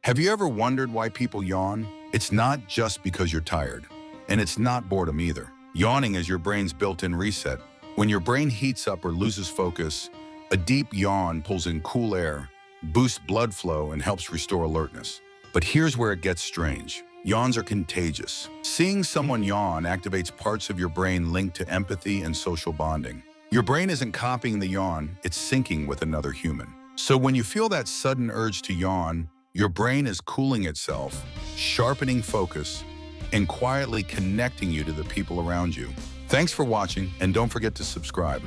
Have you ever wondered why people yawn? It's not just because you're tired, and it's not boredom either. Yawning is your brain's built-in reset. When your brain heats up or loses focus, a deep yawn pulls in cool air, boosts blood flow, and helps restore alertness. But here's where it gets strange. Yawns are contagious. Seeing someone yawn activates parts of your brain linked to empathy and social bonding. Your brain isn't copying the yawn, it's syncing with another human. So when you feel that sudden urge to yawn, your brain is cooling itself, sharpening focus, and quietly connecting you to the people around you. Thanks for watching, and don't forget to subscribe.